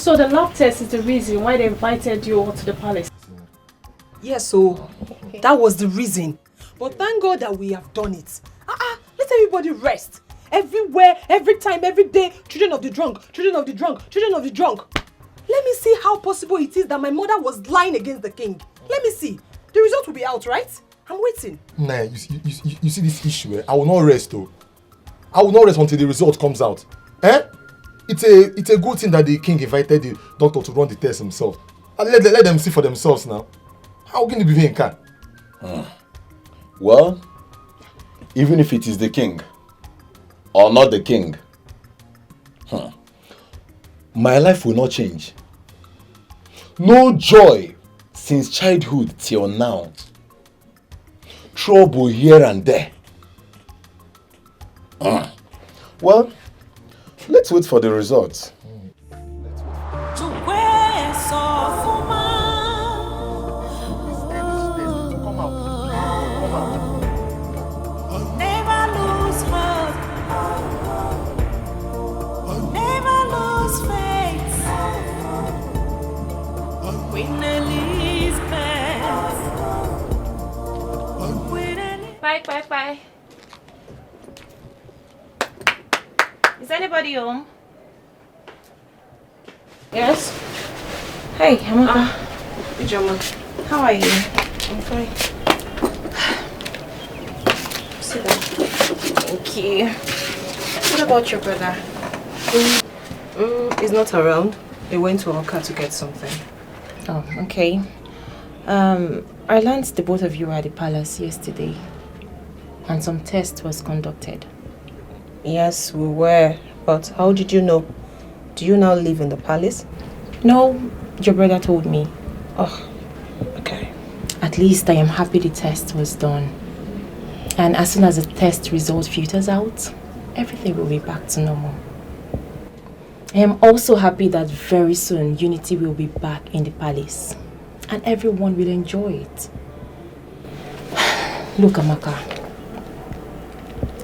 So the lab test is the reason why they invited you all to the palace? Yes, so that was the reason. But thank God that we have done it. Let everybody rest. Everywhere, every time, every day, children of the drunk, children of the drunk, children of the drunk. Let me see how possible it is that my mother was lying against the king. Let me see. The result will be out, right? I'm waiting. Nah, you see this issue, eh? I will not rest, though. I will not rest until the result comes out. Eh? It's a good thing that the king invited the doctor to run the test himself. And let them see for themselves now. How can it be in car? Well, even if it is the king or not the king, my life will not change. No joy since childhood till now. Trouble here and there. Well, let's wait for the results. Bye. Is anybody home? Yes? Hey, Amaka. Ijoma. How are you? I'm fine. Sit down. Thank you. What about your brother? He's not around. They went to Oka to get something. Oh, okay. I learned the both of you were at the palace yesterday. And some test was conducted. Yes, we were. But how did you know? Do you now live in the palace? No, your brother told me. Oh, okay. At least I am happy the test was done. And as soon as the test result filters out, everything will be back to normal. I am also happy that very soon Unity will be back in the palace. And everyone will enjoy it. Look, Amaka.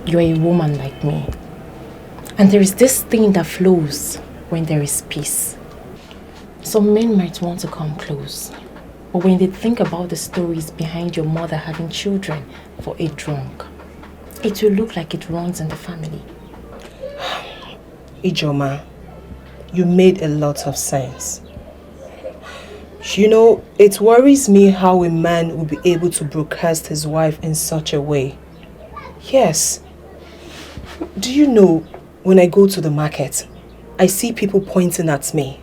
You are a woman like me. And there is this thing that flows when there is peace. Some men might want to come close. But when they think about the stories behind your mother having children for a drunk, it will look like it runs in the family. Ijoma, you made a lot of sense. You know, it worries me how a man will be able to broadcast his wife in such a way. Yes. Do you know, when I go to the market, I see people pointing at me.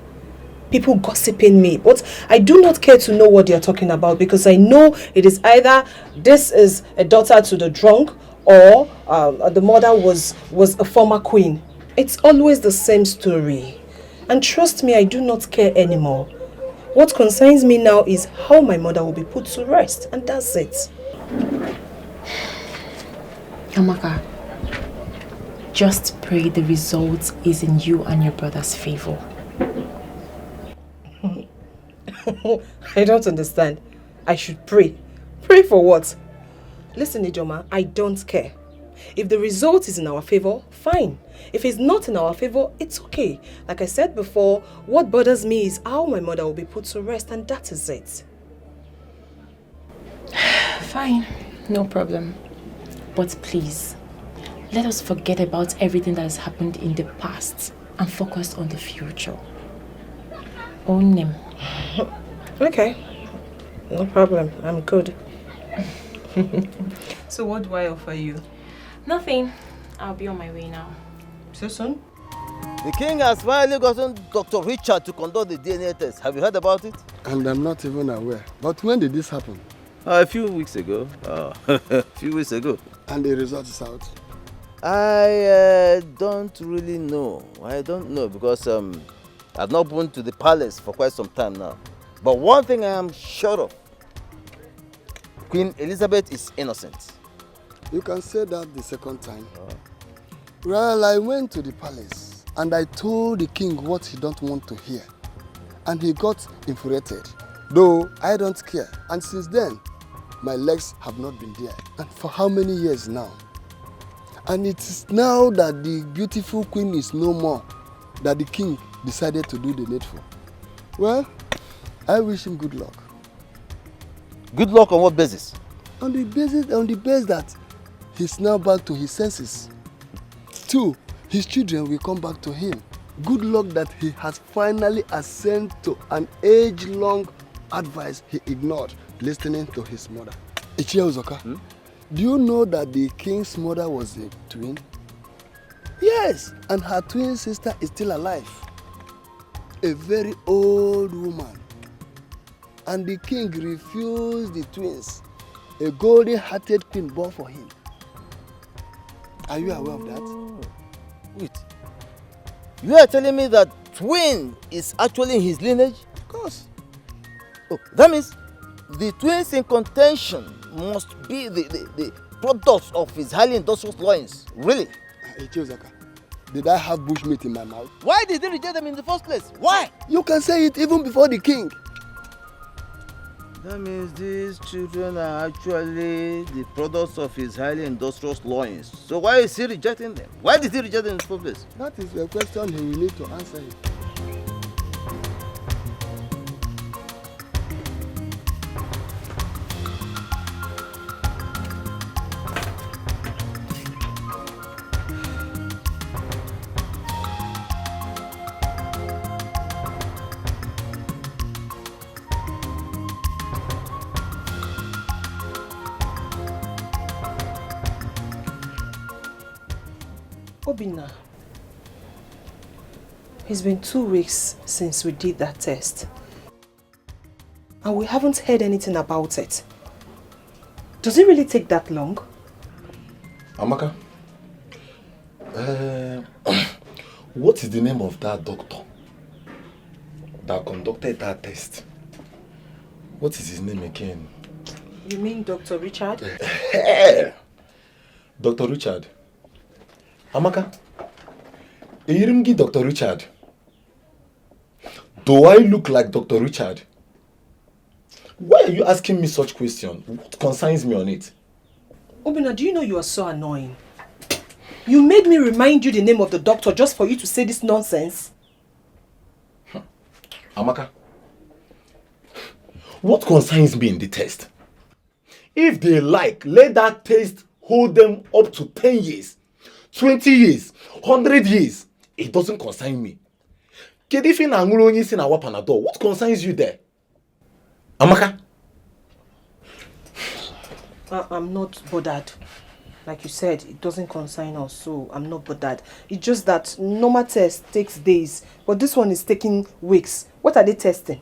People gossiping me. But I do not care to know what they are talking about because I know it is either this is a daughter to the drunk or the mother was a former queen. It's always the same story. And trust me, I do not care anymore. What concerns me now is how my mother will be put to rest. And that's it. Amaka, just pray the result is in you and your brother's favor. I don't understand. I should pray. Pray for what? Listen, Ijoma, I don't care. If the result is in our favor, fine. If it's not in our favor, it's okay. Like I said before, what bothers me is how my mother will be put to rest, and that is it. Fine, no problem. But please, let us forget about everything that has happened in the past and focus on the future. Onny. Okay, no problem. I'm good. So what do I offer you? Nothing. I'll be on my way now. So soon? The king has finally gotten Dr. Richard to conduct the DNA test. Have you heard about it? And I'm not even aware. But when did this happen? A few weeks ago. A few weeks ago. And the result is out? I don't really know. I don't know because I've not been to the palace for quite some time now. But one thing I am sure of, Queen Elizabeth is innocent. You can say that the second time. Well, I went to the palace and I told the king what he don't want to hear. And he got infuriated. Though I don't care. And since then, my legs have not been there. And for how many years now? And it is now that the beautiful queen is no more that the king decided to do the needful. Well, I wish him good luck. Good luck on what basis? On the basis that he's now back to his senses. 2, his children will come back to him. Good luck that he has finally ascended to an age-long advice he ignored, listening to his mother. Ichie Uzoka, do you know that the king's mother was a twin? Yes, and her twin sister is still alive. A very old woman. And the king refused the twins, a golden-hearted queen born for him. Are you aware of that? Wait. You are telling me that twin is actually in his lineage? Of course. Oh, that means the twins in contention must be the products of his highly industrious loins. Really? Ichiozaka, did I have bushmeat in my mouth? Why did they reject them in the first place? Why? You can say it even before the king. That means these children are actually the products of his highly industrious loins. So why is he rejecting them? Why did he reject them in the first place? That is a question he will need to answer it. Obinna, it's been 2 weeks since we did that test. And we haven't heard anything about it. Does it really take that long? Amaka, what is the name of that doctor that conducted that test? What is his name again? You mean Dr. Richard? Dr. Richard. Amaka, Irimgi Dr. Richard. Do I look like Dr. Richard? Why are you asking me such question? What concerns me on it? Obinna, do you know you are so annoying? You made me remind you the name of the doctor just for you to say this nonsense. Amaka, what concerns me in the test? If they like, let that test hold them up to 10 years. 20 years, 100 years, it doesn't concern me. What concerns you there? Amaka? I'm not bothered. Like you said, it doesn't concern us, so I'm not bothered. It's just that normal test takes days, but this one is taking weeks. What are they testing?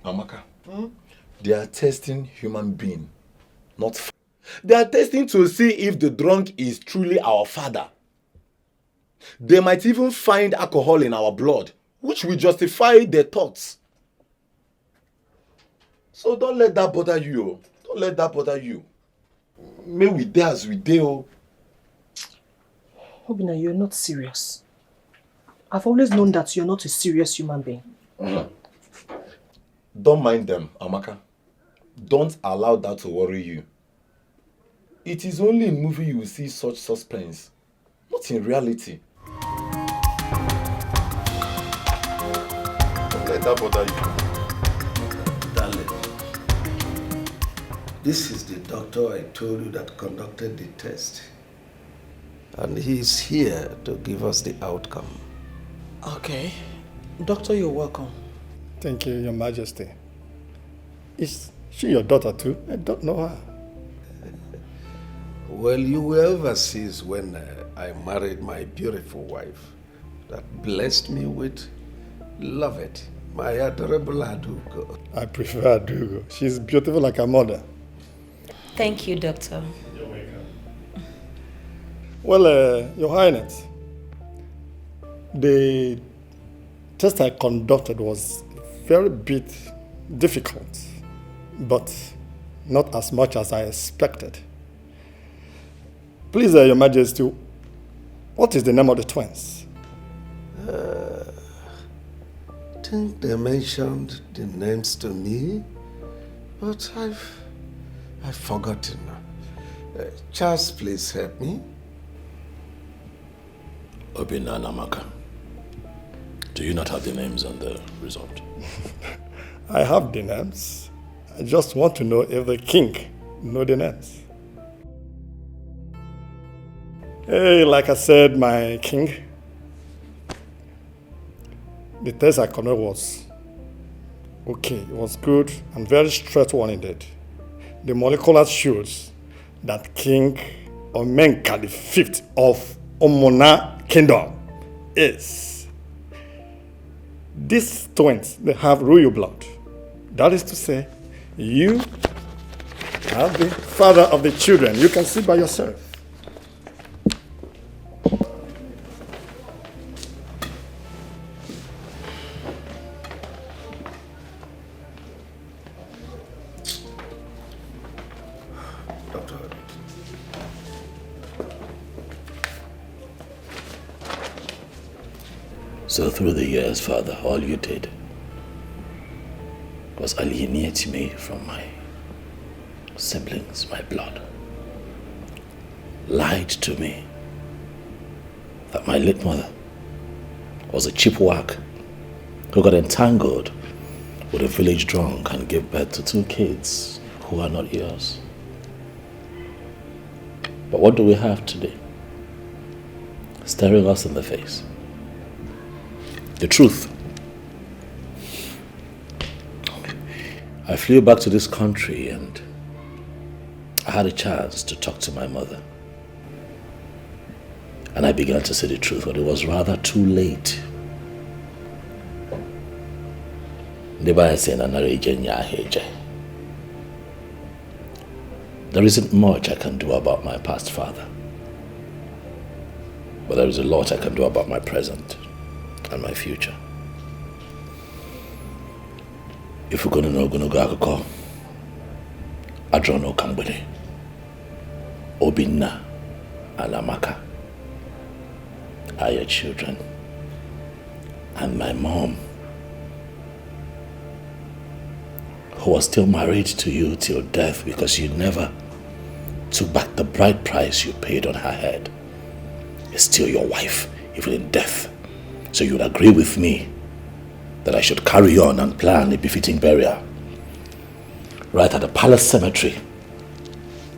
Amaka, they are testing human being, not they are testing to see if the drunk is truly our father. They might even find alcohol in our blood, which will justify their thoughts. So don't let that bother you. Don't let that bother you. May we dare as we dare. Obinna, you're not serious. I've always known that you're not a serious human being. Don't mind them, Amaka. Don't allow that to worry you. It is only in movie you will see such suspense, not in reality. Don't let that bother you. Darling, this is the doctor I told you that conducted the test. And he's here to give us the outcome. Okay. Doctor, you're welcome. Thank you, Your Majesty. Is she your daughter too? I don't know her. Well, you were overseas when I married my beautiful wife that blessed me with Lovett, my adorable Adugo. I prefer Adugo. She's beautiful like her mother. Thank you, Doctor. You're welcome. Well, Your Highness, the test I conducted was very bit difficult, but not as much as I expected. Please, Your Majesty, what is the name of the twins? I think they mentioned the names to me, but I've forgotten. Charles, please help me. Obinna and Amaka, Do you not have the names on the result? I have the names. I just want to know if the king know the names. Hey, like I said, my king, the test I conducted was okay. It was good and very straight one indeed. The molecular shows that King Omenka the fifth of Omona Kingdom is. These twins, they have royal blood. That is to say, you are the father of the children. You can see by yourself. So through the years, Father, all you did was alienate me from my siblings, my blood. Lied to me that my late mother was a cheap whack who got entangled with a village drunk and gave birth to 2 kids who are not yours. But what do we have today? Staring us in the face. The truth. I flew back to this country and I had a chance to talk to my mother. And I began to say the truth, but it was rather too late. There isn't much I can do about my past father, but there is a lot I can do about my present and my future. If we're going to know akụkọ, Adrono Kambele, Obinna, and Amaka are your children, and my mom, who was still married to you till death because you never took back the bride price you paid on her head, is still your wife, even in death. So you would agree with me that I should carry on and plan a befitting burial right at the palace cemetery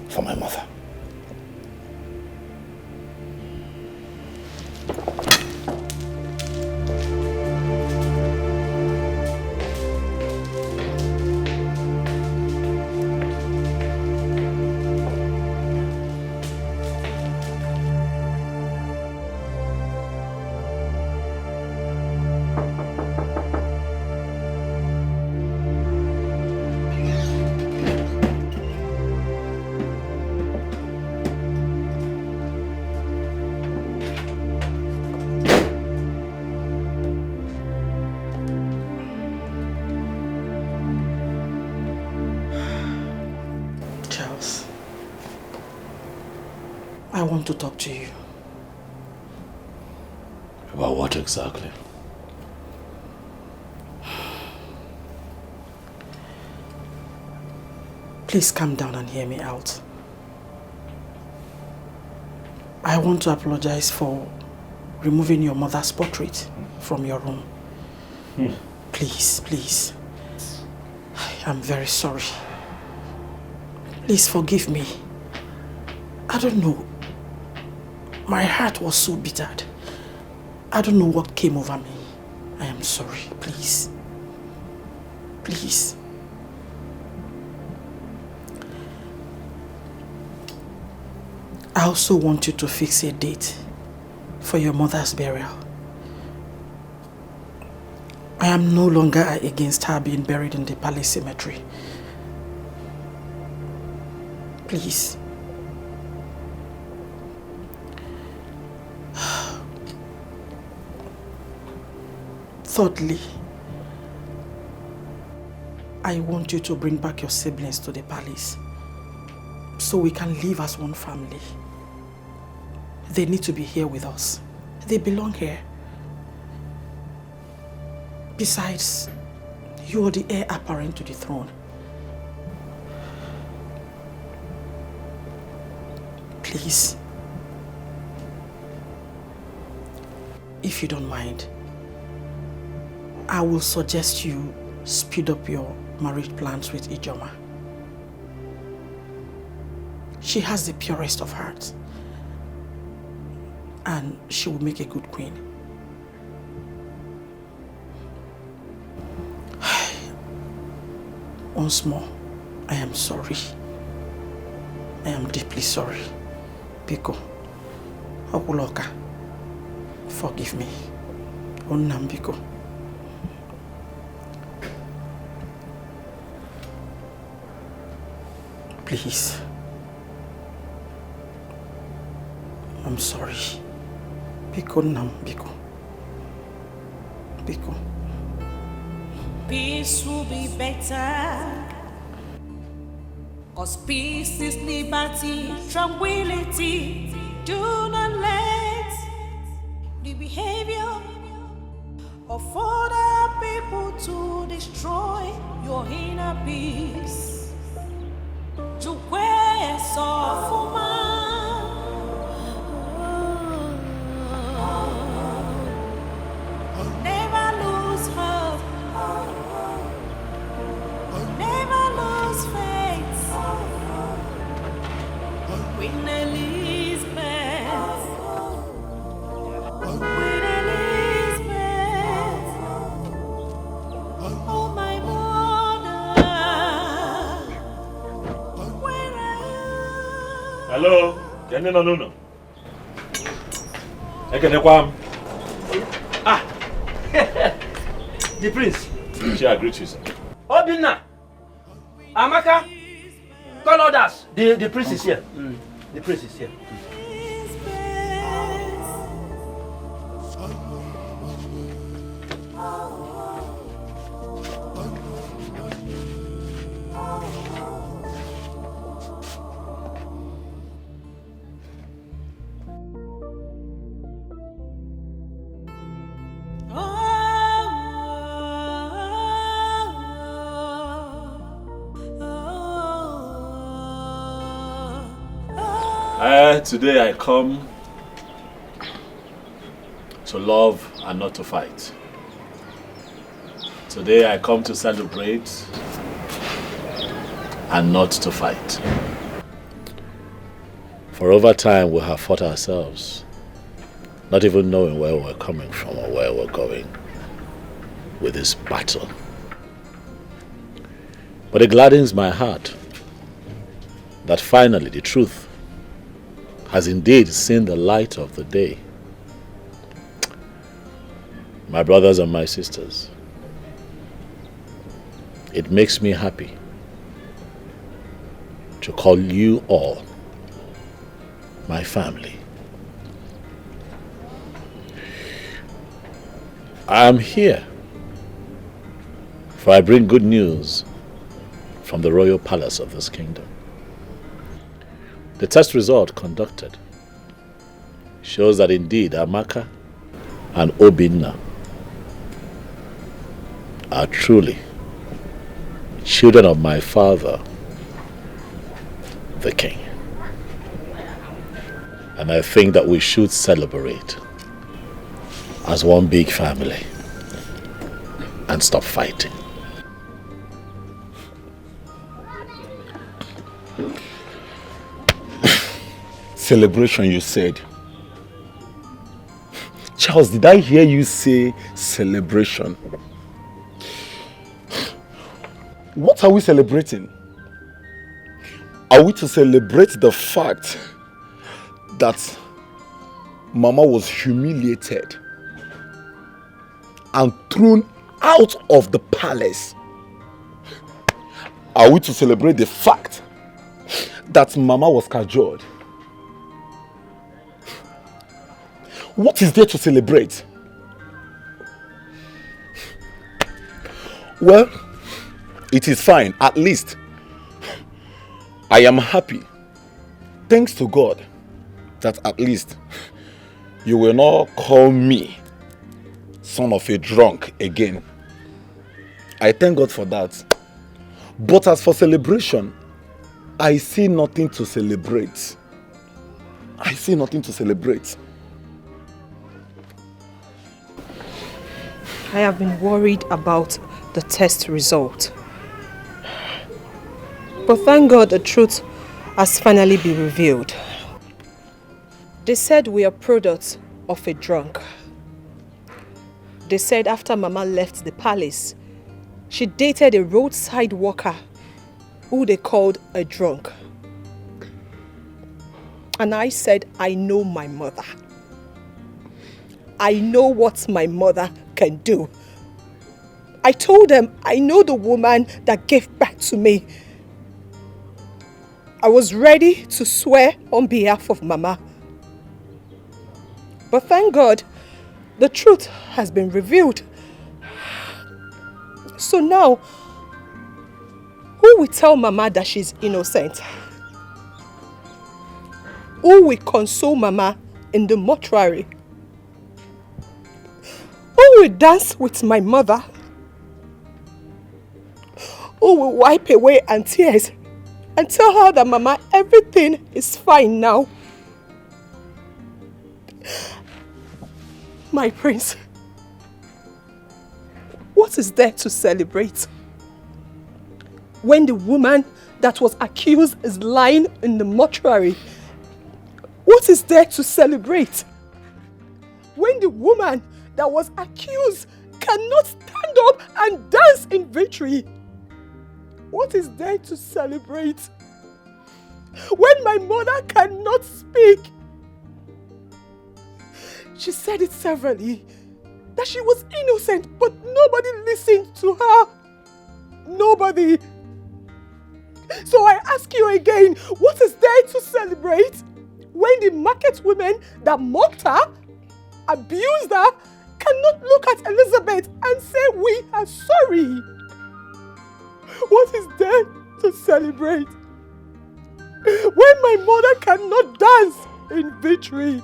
for my mother. I want to talk to you. About what exactly? Please calm down and hear me out. I want to apologize for removing your mother's portrait from your room. Please, please. I'm very sorry. Please forgive me. I don't know. My heart was so bittered. I don't know what came over me. I am sorry. Please. Please. I also want you to fix a date for your mother's burial. I am no longer against her being buried in the palace cemetery. Please. Thirdly, I want you to bring back your siblings to the palace so we can live as one family. They need to be here with us. They belong here. Besides, you are the heir apparent to the throne. Please, if you don't mind, I will suggest you speed up your marriage plans with Ijoma. She has the purest of hearts, and she will make a good queen. Once more, I am sorry. I am deeply sorry. Biko, Okuloka, forgive me. Onnam Biko. Please. I'm sorry. Biko Nam Biko. Biko. Peace will be better. 'Cause peace is liberty, tranquility. Do not let the behavior of other people to destroy your inner peace. To where never lose hope. Never lose faith. Queen Elizabeth. Queen Elizabeth. Oh my mother. Where are you? Hello, can you no? Ekenekwam. Ah, the prince. Shall I greet you, sir? Obinna, Amaka, call others. The prince is here. The prince is here. Today I come to love and not to fight. Today I come to celebrate and not to fight. For over time we have fought ourselves, not even knowing where we're coming from or where we're going with this battle. But it gladdens my heart that finally the truth has indeed seen the light of the day. My brothers and my sisters, it makes me happy to call you all my family. I am here, for I bring good news from the royal palace of this kingdom. The test result conducted shows that indeed Amaka and Obinna are truly children of my father, the king. And I think that we should celebrate as one big family and stop fighting. Celebration, you said. Charles, did I hear you say celebration? What are we celebrating? Are we to celebrate the fact that Mama was humiliated and thrown out of the palace? Are we to celebrate the fact that Mama was cajoled? What is there to celebrate? Well, it is fine. At least I am happy. Thanks to God that at least you will not call me son of a drunk again. I thank God for that. But as for celebration, I see nothing to celebrate. I see nothing to celebrate. I have been worried about the test result. But thank God the truth has finally been revealed. They said we are products of a drunk. They said after Mama left the palace, she dated a roadside worker who they called a drunk. And I said, I know my mother. I know what my mother can do. I told them I know the woman that gave birth to me. I was ready to swear on behalf of Mama. But thank God, the truth has been revealed. So now, who will tell Mama that she's innocent? Who will console Mama in the mortuary? Who will dance with my mother? Who will wipe away her tears and tell her that Mama, everything is fine now? My prince, what is there to celebrate? When the woman that was accused is lying in the mortuary, what is there to celebrate? When the woman that was accused cannot stand up and dance in victory, what is there to celebrate? When my mother cannot speak, she said it severally, that she was innocent, but nobody listened to her. Nobody. So I ask you again, what is there to celebrate? When the market women that mocked her, abused her, cannot look at Elizabeth and say, we are sorry. What is there to celebrate? When my mother cannot dance in victory,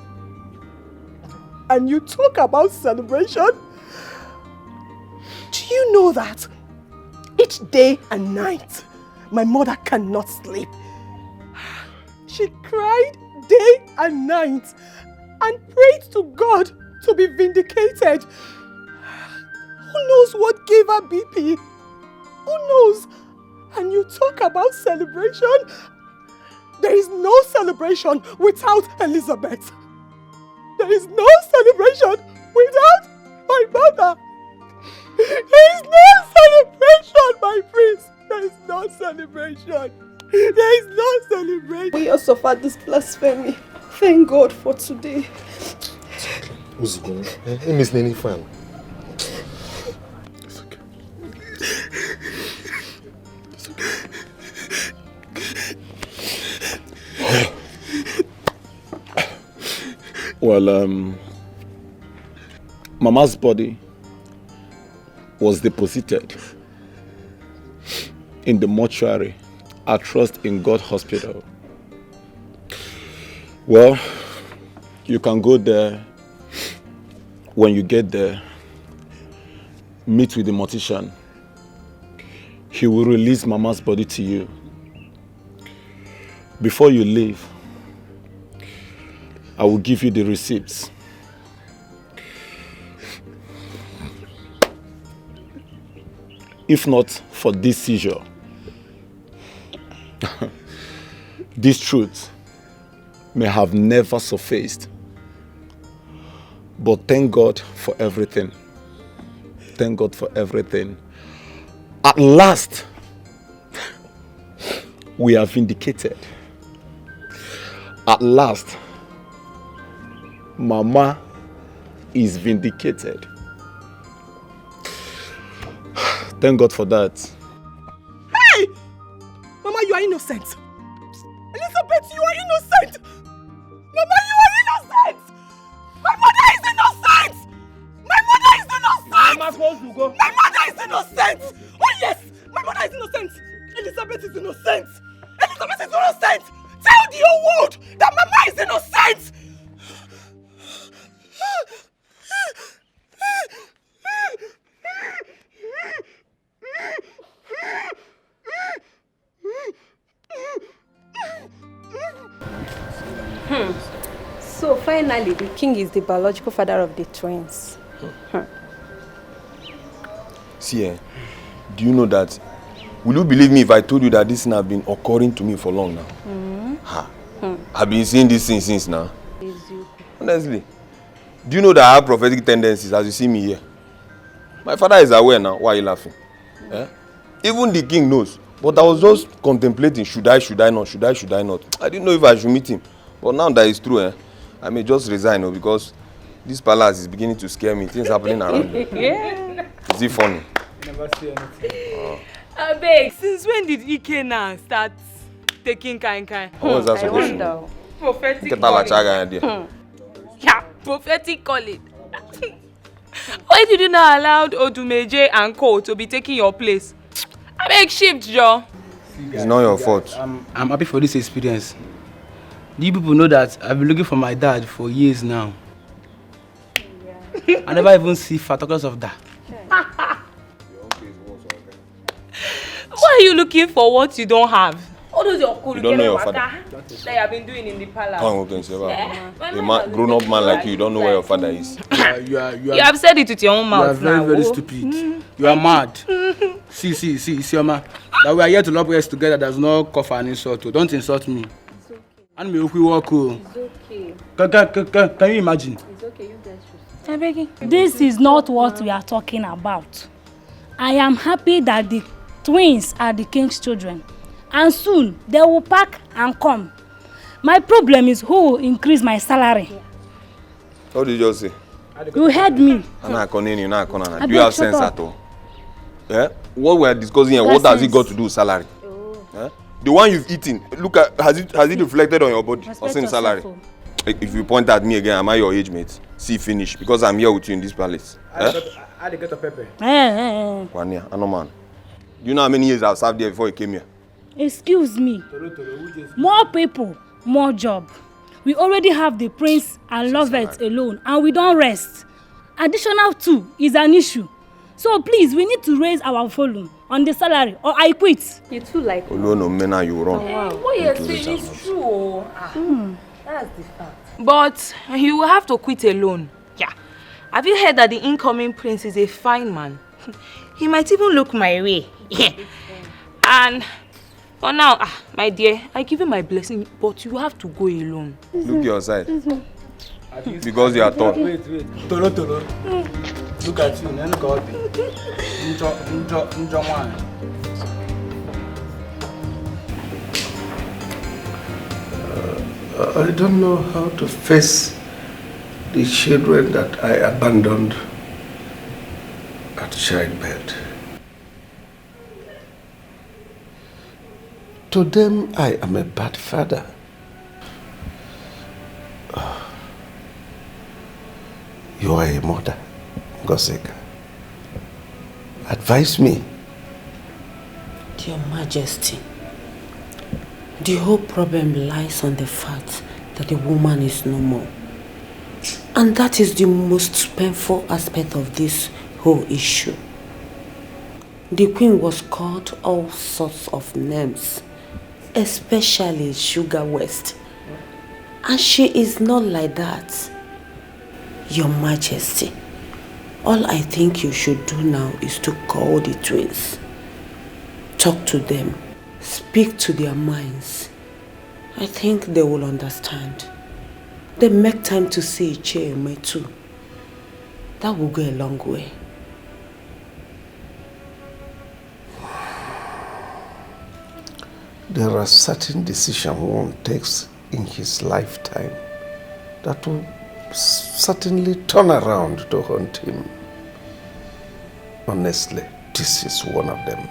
and you talk about celebration, do you know that each day and night, my mother cannot sleep? She cried day and night and prayed to God to be vindicated. Who knows what gave her BP? Who knows? And you talk about celebration? There is no celebration without Elizabeth. There is no celebration without my mother. There is no celebration, my prince. There is no celebration. There is no celebration. We all suffered this blasphemy. Thank God for today. Who's going? Miss Nini fan. It's okay. It's okay. Well, Mama's body was deposited in the mortuary at Trust in God Hospital. Well, you can go there. When you get there, meet with the mortician. He will release Mama's body to you. Before you leave, I will give you the receipts. If not for this seizure, this truth may have never surfaced. But thank God for everything. Thank God for everything. At last, we are vindicated. At last, Mama is vindicated. Thank God for that. Hey! Mama, you are innocent. Elizabeth, you are innocent. Mama, you are innocent. My mother is innocent. My mother is innocent. Am I supposed to go? My mother is innocent. Oh yes, my mother is innocent. Elizabeth is innocent. Elizabeth is innocent. Tell the whole world that Mama is innocent. So finally, the king is the biological father of the twins. See, do you know that? Will you believe me if I told you that this thing has been occurring to me for long now? I've been seeing this thing since now. Honestly. Do you know that I have prophetic tendencies as you see me here? My father is aware now. Why are you laughing? Even the king knows. But I was just contemplating, should I not? I didn't know if I should meet him. But now that it's true, I may just resign because this palace is beginning to scare me. Things happening around me. Is it funny? You never see anything. Abeg, since when did Ike now start taking kind? What was that supposed to do? Prophetic Get that calling. Yeah, prophetic calling. Why did you not allow Odumeje and Co to be taking your place? Abeg shift, Joe. It's not your fault. I'm happy for this experience. Do you people know that I've been looking for my dad for years now? I never even see photographs of that. Why are you looking for what you don't have? All those your cool You don't know your father. that you have been doing in the palace. A grown-up man like you don't know where your father is. You have said it with your own mouth. You are very stupid. You are mad. See, Isioma. That we are here to love us together does not call for an insult. Don't insult me. It's okay. And me, we walk. It's okay. Can you imagine? It's okay, you guys should. This is not what we are talking about. I am happy that the twins are the king's children. And soon they will pack and come. My problem is who will increase my salary. What did you just say? You heard me. Do you have sense at all? What we are discussing here, what has it got to do with salary? The one you've eaten, look at, has it reflected on your body or same salary? If you point at me again, am I your age mate? See, finish, because I'm here with you in this palace. I get a pepper. Kwania, I know man. Do you know how many years I've served there before you came here? Excuse me. More people, more job. We already have the prince and Lovett alone, and we don't rest. Additional 2 is an issue. So please, we need to raise our volume on the salary, or I quit. You too like. Oh no, Mena, you wrong. What you're saying is true. That's the fact. But you will have to quit alone. Yeah. Have you heard that the incoming prince is a fine man? He might even look my way. Yeah. And for now, my dear, I give you my blessing, but you have to go alone. Look your side. Because you are tall. Wait. Tolo. Look at you. I don't know how to face the children that I abandoned at childbirth. To them, I am a bad father. You are a mother, Goseka. Advise me. Your Majesty, the whole problem lies on the fact that the woman is no more. And that is the most painful aspect of this whole issue. The queen was called all sorts of names, especially Sugar West. And she is not like that. Your Majesty, all I think you should do now is to call the twins. Talk to them. Speak to their minds. I think they will understand. They make time to see Icheme too. That will go a long way. There are certain decisions one takes in his lifetime that will certainly turn around to haunt him. Honestly, this is one of them.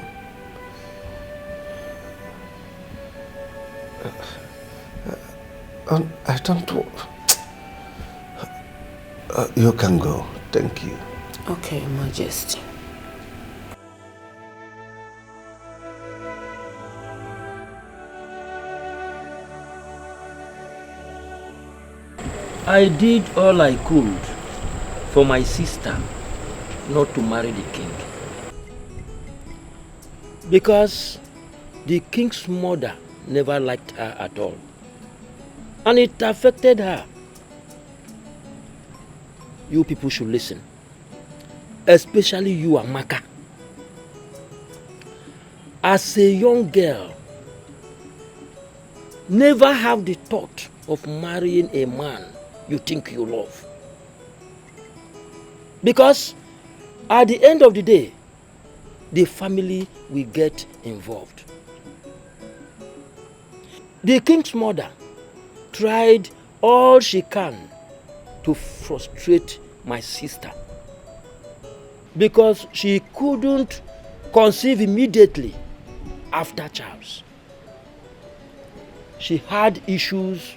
I don't know. You can go. Thank you. Okay, Majesty. I did all I could for my sister not to marry the king. Because the king's mother never liked her at all. And it affected her. You people should listen. Especially you, Amaka. as a young girl, never have the thought of marrying a man you think you love. Because at the end of the day, the family will get involved. The king's mother tried all she can to frustrate my sister because she couldn't conceive immediately after Charles. She had issues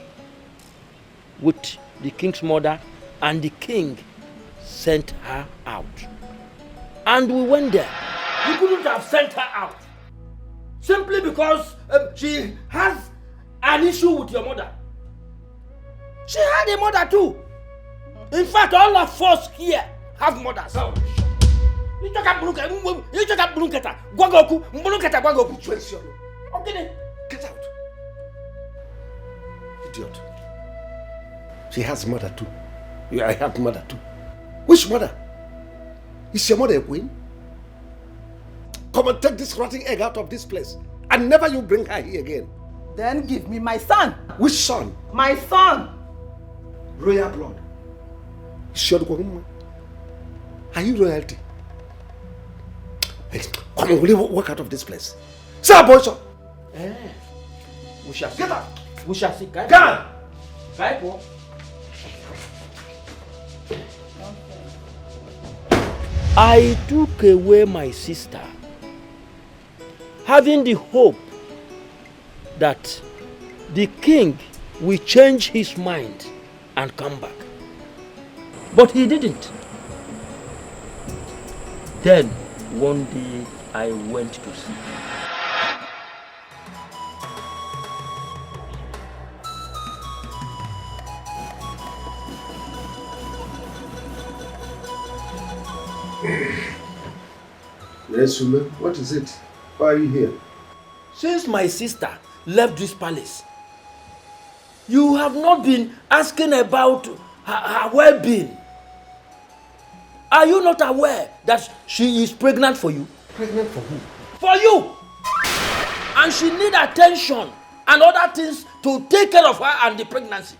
with the king's mother, and the king sent her out. And we went there. You couldn't have sent her out simply because she has an issue with your mother. She had a mother too. In fact, all of us here have mothers. You talk about Get out. Idiot. She has mother too. I have mother too. Which mother? Is your mother a queen? Come and take this rotting egg out of this place. And never you bring her here again. Then give me my son. Which son? My son. Royal blood. Are you royalty? Come on, will you walk out of this place? Sir, boy, sir. We shall see. Get out. We shall see. Get out. I took away my sister, having the hope that the king will change his mind and come back. But he didn't. Then, one day, I went to see. Yes, woman. What is it? Why are you here? Since my sister left this palace, you have not been asking about her well-being. Are you not aware that she is pregnant for you? Pregnant for who? For you! And she needs attention and other things to take care of her and the pregnancy.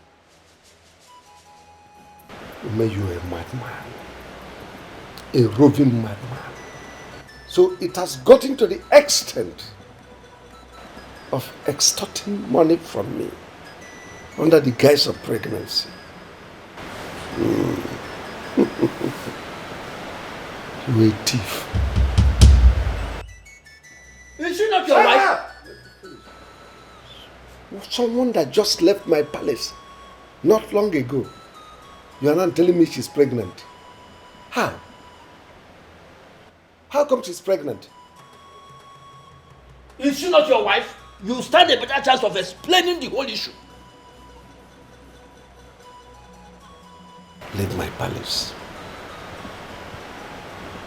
May you a madman. A roving madman. So it has gotten to the extent of extorting money from me under the guise of pregnancy. You a thief. Is she not your wife? Someone that just left my palace not long ago. You are not telling me she's pregnant. How? How come she's pregnant? Is she not your wife? You stand a better chance of explaining the whole issue. Leave my palace.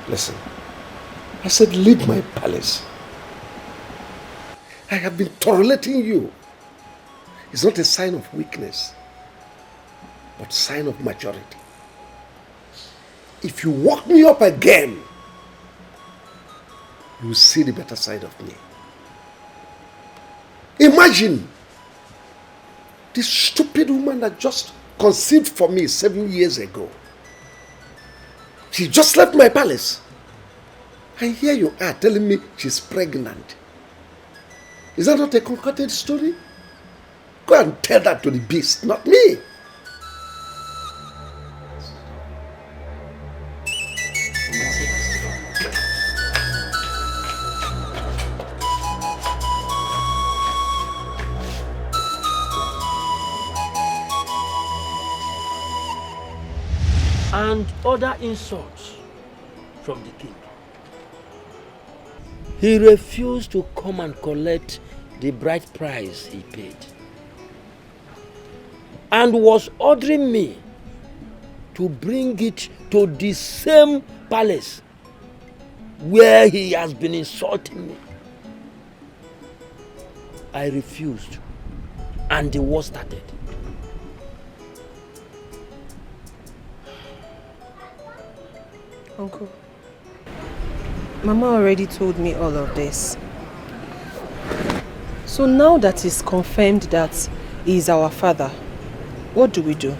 Listen, I said leave my palace. I have been tolerating you. It's not a sign of weakness, but sign of maturity. If you walk me up again, you will see the better side of me. Imagine this stupid woman that just conceived for me 7 years ago. She just left my palace. And here you are telling me she's pregnant. Is that not a concocted story? Go and tell that to the beast, not me. And other insults from the king. He refused to come and collect the bride price he paid, and was ordering me to bring it to the same palace where he has been insulting me. I refused, and the war started. Uncle, Mama already told me all of this. So now that it's confirmed that he is our father, what do we do?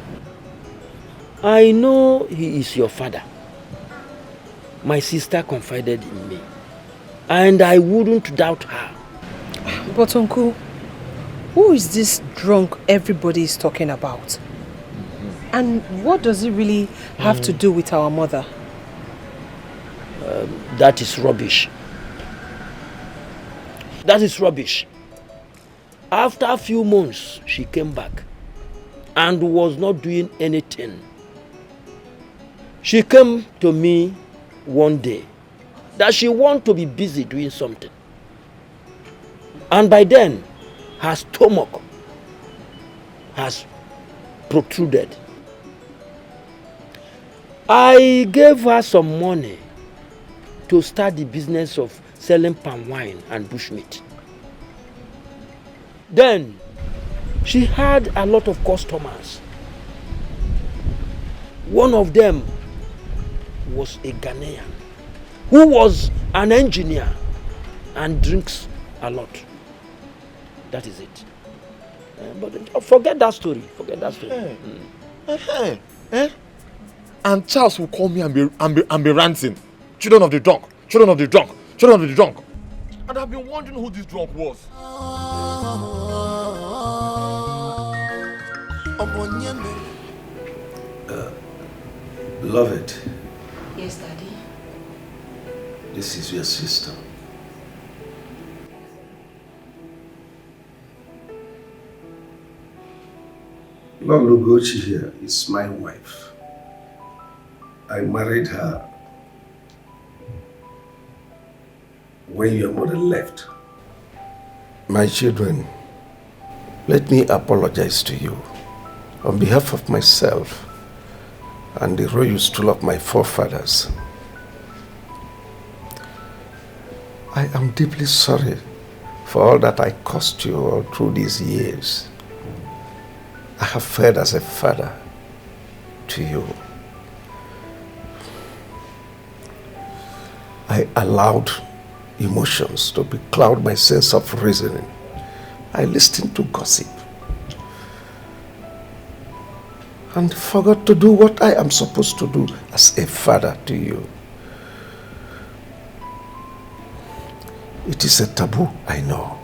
I know he is your father. My sister confided in me. And I wouldn't doubt her. But uncle, who is this drunk everybody is talking about? And what does it really have to do with our mother? That is rubbish. That is rubbish. After a few months, she came back and was not doing anything. She came to me one day that she wanted to be busy doing something. And by then, her stomach has protruded. I gave her some money to start the business of selling palm wine and bushmeat. Then, she had a lot of customers. One of them was a Ghanaian who was an engineer and drinks a lot. That is it. But forget that story. Forget that story. And Charles will call me and be ranting. Children of the drunk, children of the drunk, children of the drunk. And I've been wondering who this drunk was. Beloved. Yes, Daddy. This is your sister. Lord Edochie here is my wife. I married her when your mother left. My children, let me apologize to you on behalf of myself and the royal stool of my forefathers. I am deeply sorry for all that I caused you all through these years. I have fared as a father to you. I allowed emotions to becloud my sense of reasoning. I listened to gossip and forgot to do what I am supposed to do as a father to you. It is a taboo, I know.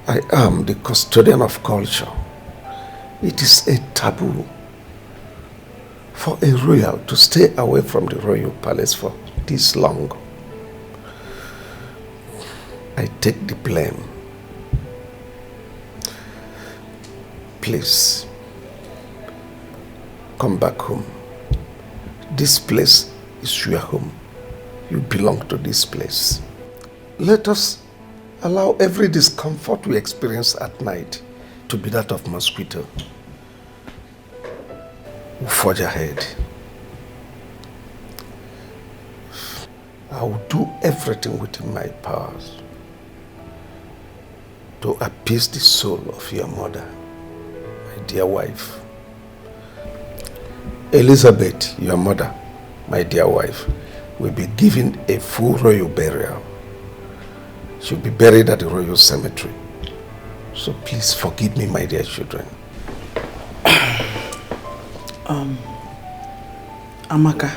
I am the custodian of culture. It is a taboo for a royal to stay away from the royal palace for this long. I take the blame. Please, come back home. This place is your home. You belong to this place. Let us allow every discomfort we experience at night to be that of mosquito. We'll forge ahead. I will do everything within my powers to appease the soul of your mother, my dear wife. Elizabeth, your mother, my dear wife, will be given a full royal burial. She'll be buried at the royal cemetery. So please forgive me, my dear children. Amaka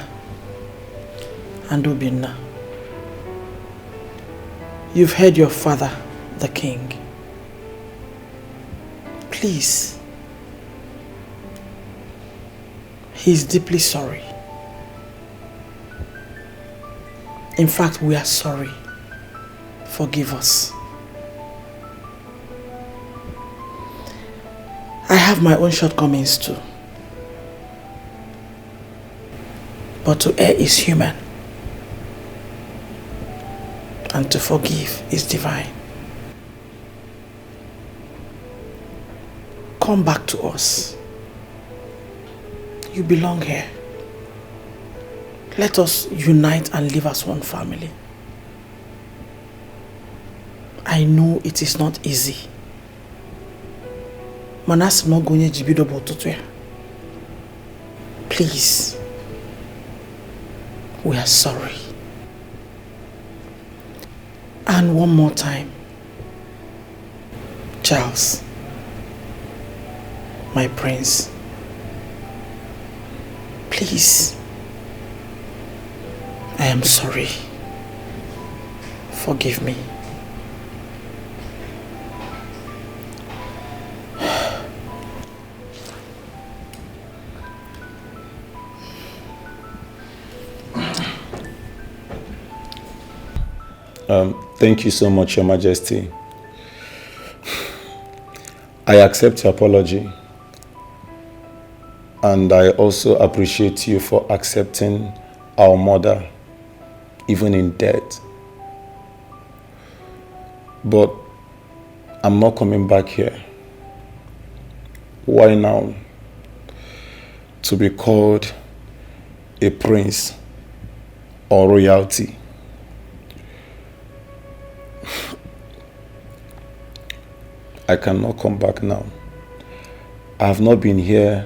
and Obinna, you've heard your father, the king. Please, he's deeply sorry. In fact, we are sorry. Forgive us. I have my own shortcomings too. But to err is human. And to forgive is divine. Come back to us. You belong here. Let us unite and live as one family. I know it is not easy. Manas no gonye jibido botutu. Please. We are sorry. And one more time, Charles, my prince, please, I am sorry. Forgive me. Thank you so much, Your Majesty. I accept your apology. And I also appreciate you for accepting our mother, even in death. But I'm not coming back here. Why now? To be called a prince or royalty. I cannot come back now. I have not been here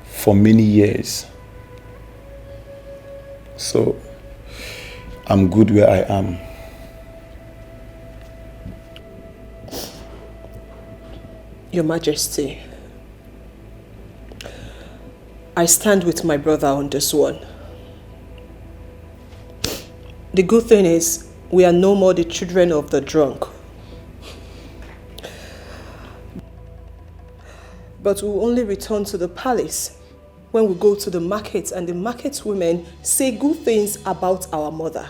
for many years. So I'm good where I am. Your Majesty, I stand with my brother on this one. The good thing is, we are no more the children of the drunk. But we will only return to the palace when we go to the market and the market women say good things about our mother.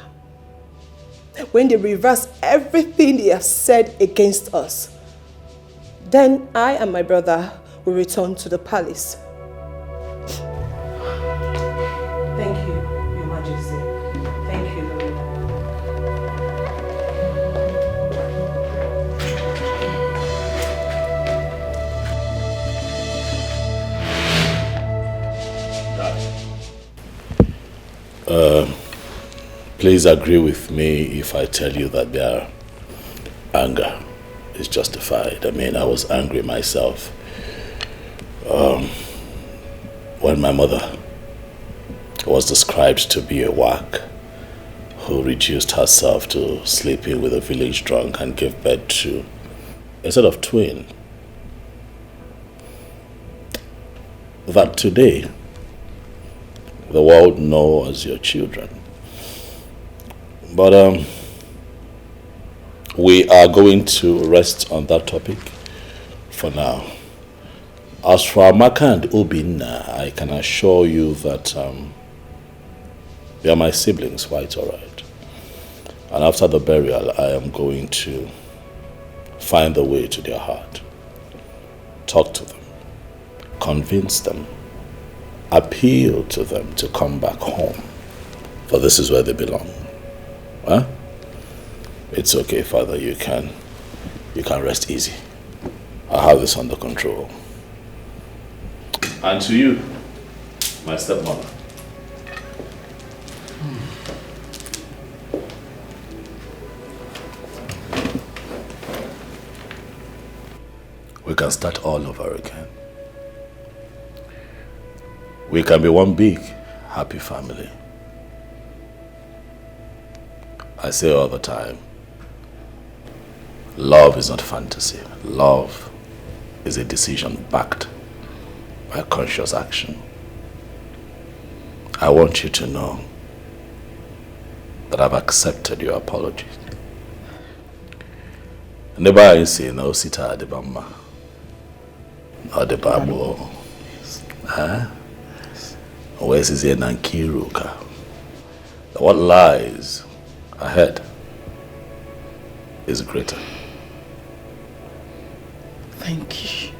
When they reverse everything they have said against us, then I and my brother will return to the palace. Thank you, Your Majesty. Thank you very much. Please agree with me if I tell you that their anger is justified. I mean, I was angry myself when my mother was described to be a whack who reduced herself to sleeping with a village drunk and gave birth to a set of twin. That today the world know as your children. But we are going to rest on that topic for now. As for Amaka and Obinna, I can assure you that they are my siblings, quite alright. And after the burial, I am going to find the way to their heart. Talk to them. Convince them. Appeal to them to come back home. For this is where they belong. Huh? It's okay, Father. You can rest easy. I have this under control. And to you, my stepmother. We can start all over again. We can be one big, happy family. I say all the time, love is not fantasy. Love is a decision backed by conscious action. I want you to know that I've accepted your apology. Never I say no sita adebama. Adebamo. Huh? Where's his Nankiruka? What lies ahead is greater. Thank you.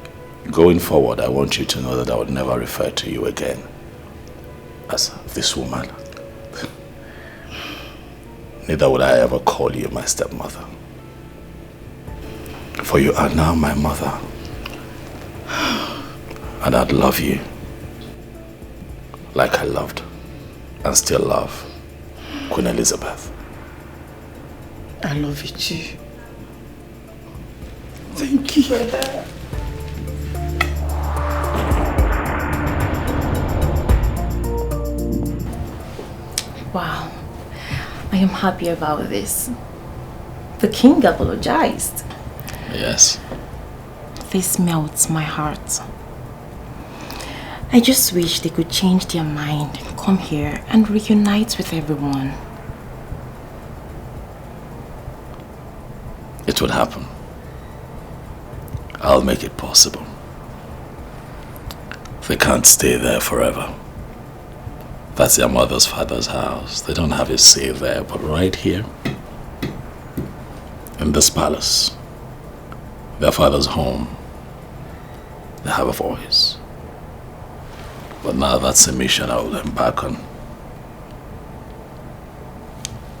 Going forward, I want you to know that I would never refer to you again as this woman. Neither would I ever call you my stepmother. For you are now my mother. And I'd love you like I loved and still love Queen Elizabeth. I love you too. Thank you. Wow, I am happy about this. The king apologized. Yes. This melts my heart. I just wish they could change their mind, come here and reunite with everyone. It would happen. I'll make it possible. They can't stay there forever. That's their mother's father's house. They don't have a say there, but right here, in this palace, their father's home, they have a voice. But now that's a mission I will embark on.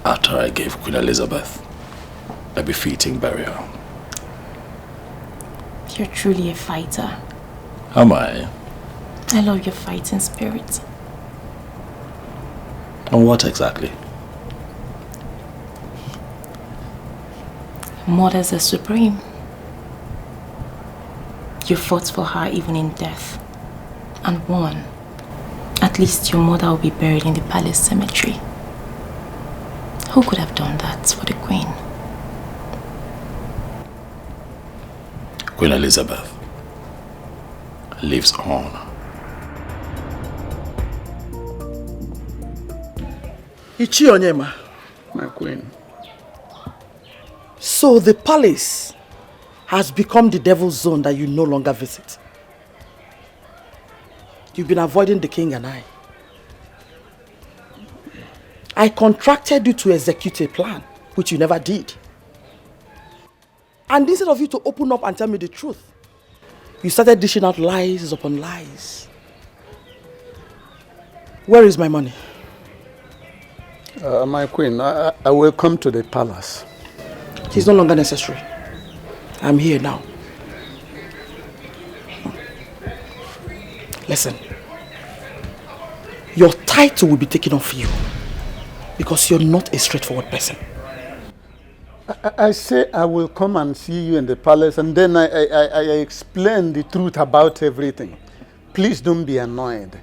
After I gave Queen Elizabeth a befitting burial. You're truly a fighter. Am I? I love your fighting spirit. And what exactly? Mothers are supreme. You fought for her even in death. And won. At least your mother will be buried in the palace cemetery. Who could have done that for the Queen? Queen Elizabeth lives on. Ichi Onyema, my queen. So the palace has become the devil's zone that you no longer visit. You've been avoiding the king and I. I contracted you to execute a plan, which you never did. And instead of you to open up and tell me the truth, you started dishing out lies upon lies. Where is my money? My queen, I will come to the palace. It's no longer necessary. I'm here now. Listen. Your title will be taken off you because you're not a straightforward person. I say I will come and see you in the palace and then I explain the truth about everything. Please don't be annoyed.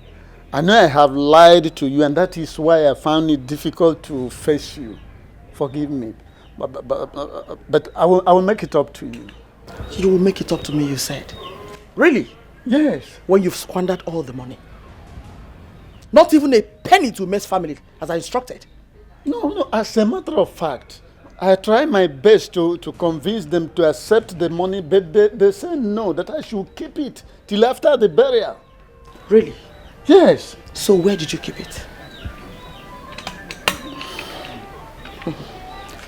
I know I have lied to you and that is why I found it difficult to face you. Forgive me. But I will make it up to you. You will make it up to me, you said? Really? Yes. When you've squandered all the money. Not even a penny to Mess family as I instructed. No, as a matter of fact, I try my best to convince them to accept the money, but they say no, that I should keep it till after the burial. Really? Yes. So where did you keep it?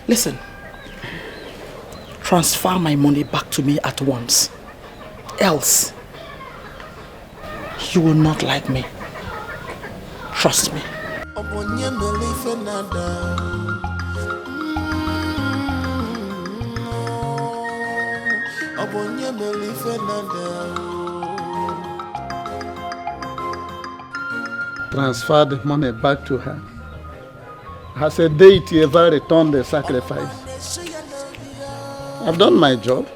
Listen, transfer my money back to me at once. Else, you will not like me. Trust me. Transfer the money back to her. Has a deity ever returned the sacrifice? I've done my job.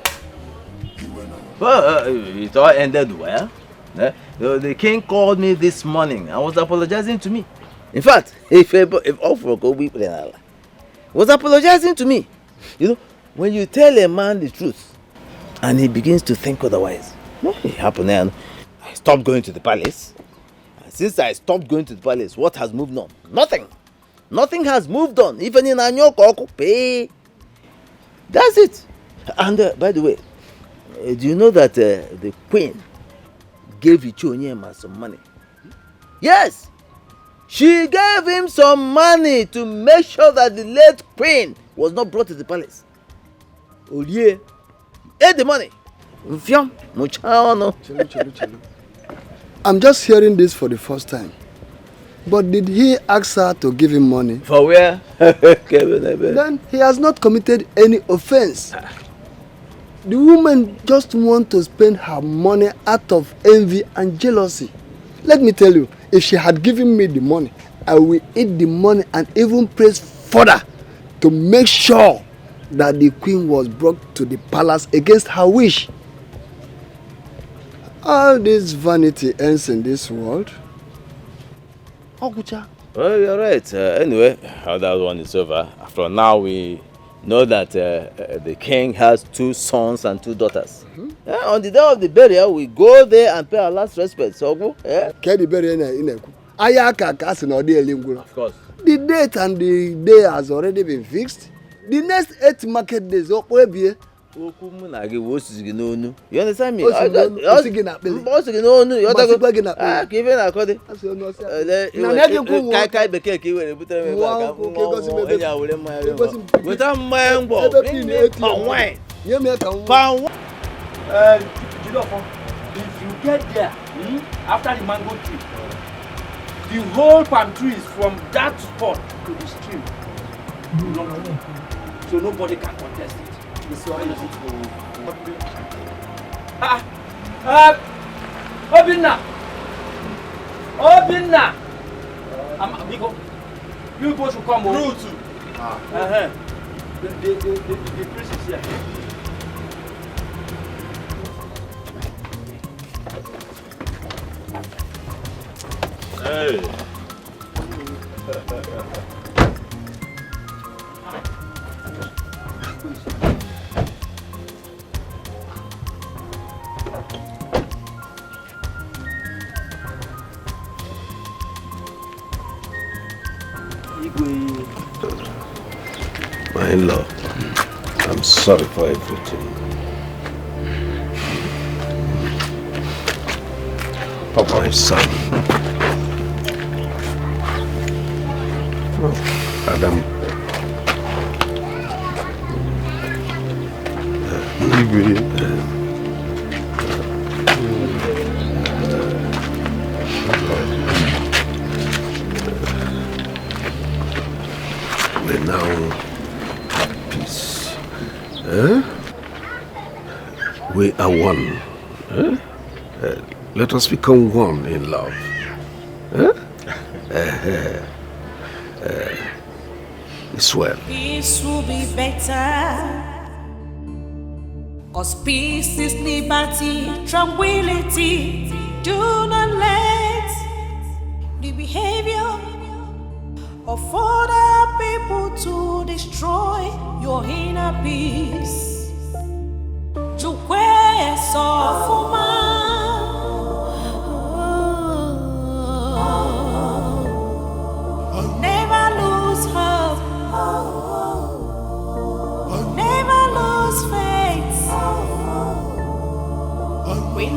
Well, it all ended well. The king called me this morning and was apologizing to me. In fact, if all for go we was apologizing to me. You know, when you tell a man the truth and he begins to think otherwise, it happened and I stopped going to the palace. And since I stopped going to the palace, what has moved on? Nothing. Nothing has moved on. Even in Anyoko, pay. That's it. And by the way, do you know that the queen gave Ichonyema some money? Yes! She gave him some money to make sure that the late queen was not brought to the palace. Olie ate the money. I'm just hearing this for the first time. But did he ask her to give him money? For where? Then he has not committed any offense. The woman just wants to spend her money out of envy and jealousy. Let me tell you, if she had given me the money, I will eat the money and even press further to make sure that the queen was brought to the palace against her wish. All this vanity ends in this world. Well, you're right. Anyway, that one is over. From now, we know that the king has 2 sons and 2 daughters. On the day of the burial, we go there and pay our last respect. So go. Can the burial in Eku? Ayaka Cassin or the Lingual. Of course. The date and the day has already been fixed. The next 8 market days, what will be? You understand me? You if you get there after the mango tree, the whole palm tree is from that spot to the stream. So nobody can contest it. Obinna! You go to come over. The priest is here. Hey. My in-law, I'm sorry for everything. Papa, my son. Adam. We now have peace. We are one. Let us become one in love. It's well. Peace will be better. Cause peace is liberty, tranquility. Do not let the behavior of other people to destroy your inner peace. Jukwe sofuma. Never lose hope. Never lose faith. When